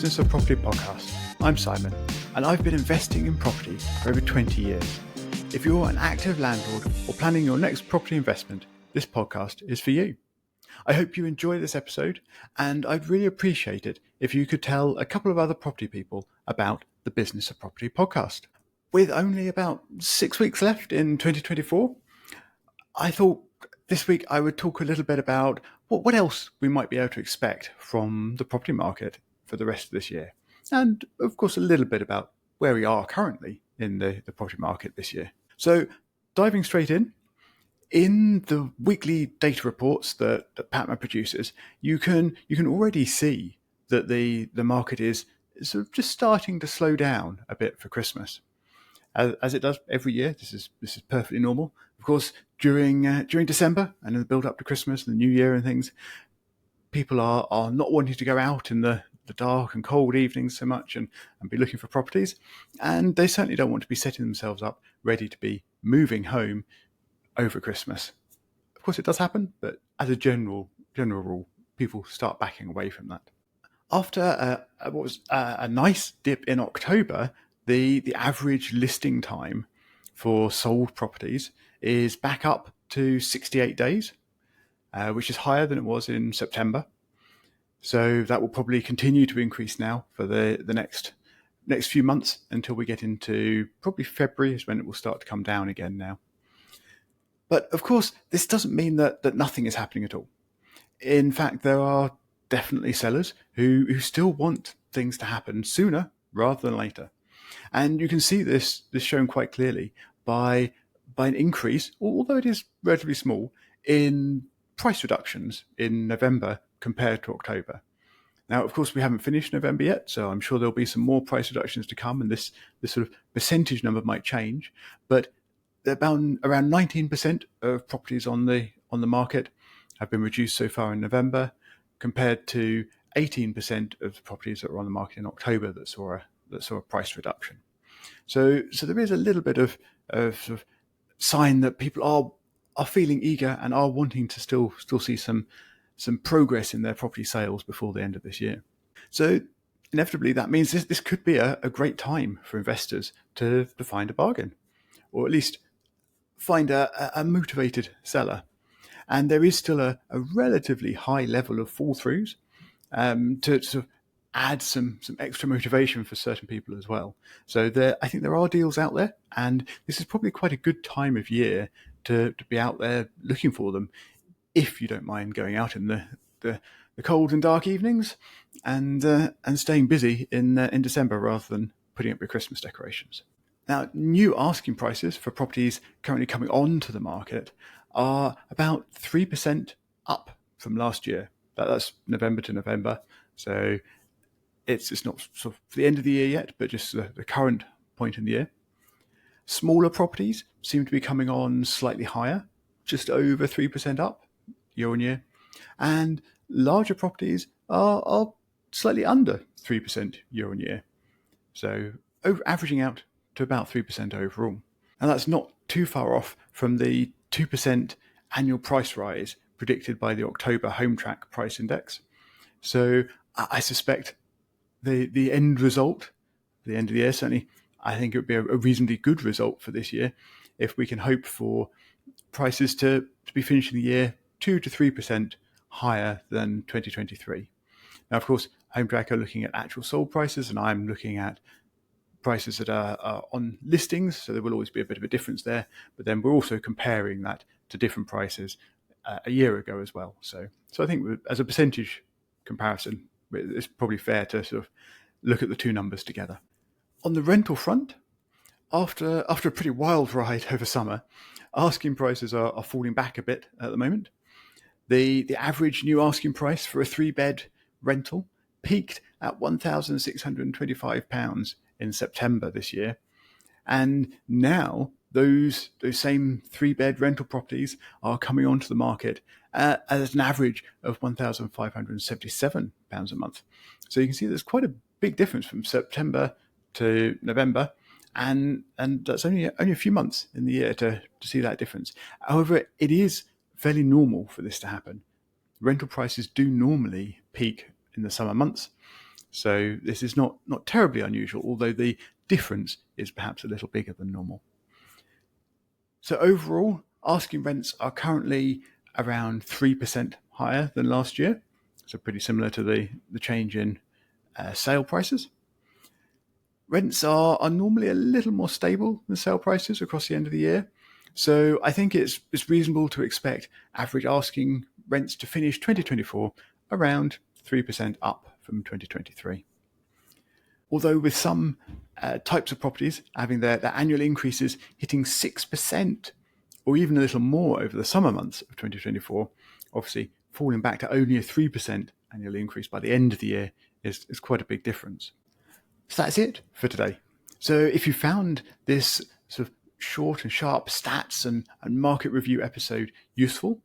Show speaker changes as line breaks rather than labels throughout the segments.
Business of Property podcast. I'm Simon, and I've been investing in property for over 20 years. If you're an active landlord or planning your next property investment, this podcast is for you. I hope you enjoy this episode, and I'd really appreciate it if you could tell a couple of other property people about the Business of Property podcast. With only about 6 weeks left in 2024, I thought this week I would talk a little bit about what else we might be able to expect from the property market for the rest of this year. And of course, a little bit about where we are currently in the property market this year. So diving straight in the weekly data reports that Patma produces, you can already see that the market is sort of just starting to slow down a bit for Christmas. As it does every year, this is perfectly normal. Of course, during December and in the build up to Christmas and the New Year and things, people are not wanting to go out in the dark and cold evenings so much and be looking for properties, and they certainly don't want to be setting themselves up ready to be moving home over Christmas. Of course, it does happen, but as a general rule, people start backing away from that. After what was a nice dip in October, the average listing time for sold properties is back up to 68 days, which is higher than it was in September. So that will probably continue to increase now for the next few months until we get into probably February is when it will start to come down again now. But of course, this doesn't mean that nothing is happening at all. In fact, there are definitely sellers who still want things to happen sooner rather than later. And you can see this shown quite clearly by an increase, although it is relatively small, in price reductions in November compared to October. Now, of course, we haven't finished November yet, so I'm sure there'll be some more price reductions to come, and this sort of percentage number might change. But around 19% of properties on the market have been reduced so far in November, compared to 18% of the properties that were on the market in October that saw a price reduction. So there is a little bit of sort of sign that people are feeling eager and are wanting to still see some progress in their property sales before the end of this year. So inevitably that means this could be a great time for investors to find a bargain, or at least find a motivated seller. And there is still a relatively high level of fall throughs to sort of add some extra motivation for certain people as well. So I think there are deals out there, and this is probably quite a good time of year to be out there looking for them, if you don't mind going out in the cold and dark evenings and staying busy in December rather than putting up your Christmas decorations. Now, new asking prices for properties currently coming onto the market are about 3% up from last year. That's November to November. So it's not sort of the end of the year yet, but just the current point in the year. Smaller properties seem to be coming on slightly higher, just over 3% up year on year. And larger properties are slightly under 3% year on year. So averaging out to about 3% overall. And that's not too far off from the 2% annual price rise predicted by the October Home Track Price Index. So I suspect the end result, the end of the year, certainly, I think it would be a reasonably good result for this year if we can hope for prices to be finishing the year 2 to 3% higher than 2023. Now, of course, Home Track are looking at actual sold prices, and I'm looking at prices that are on listings, so there will always be a bit of a difference there. But then we're also comparing that to different prices a year ago as well. So I think as a percentage comparison, it's probably fair to sort of look at the two numbers together. On the rental front, after a pretty wild ride over summer, asking prices are falling back a bit at the moment. The average new asking price for a 3-bed rental peaked at £1,625 in September this year, and now those same 3-bed rental properties are coming onto the market at an average of £1,577 a month. So you can see there's quite a big difference from September to November, and that's only a few months in the year to see that difference. However, it is fairly normal for this to happen. Rental prices do normally peak in the summer months, So this is not terribly unusual, although the difference is perhaps a little bigger than normal. So overall, asking rents are currently around 3% higher than last year. So pretty similar to the change in sale prices. Rents are normally a little more stable than sale prices across the end of the year. So I think it's reasonable to expect average asking rents to finish 2024 around 3% up from 2023. Although with some types of properties having their annual increases hitting 6% or even a little more over the summer months of 2024, obviously falling back to only a 3% annual increase by the end of the year is quite a big difference. So that's it for today. So if you found this sort of short and sharp stats and market review episode useful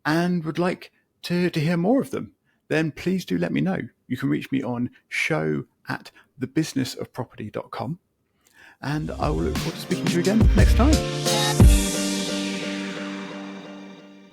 and would like to hear more of them, then please do let me know. You can reach me on show@thebusinessofproperty.com, and I will look forward to speaking to you again next time.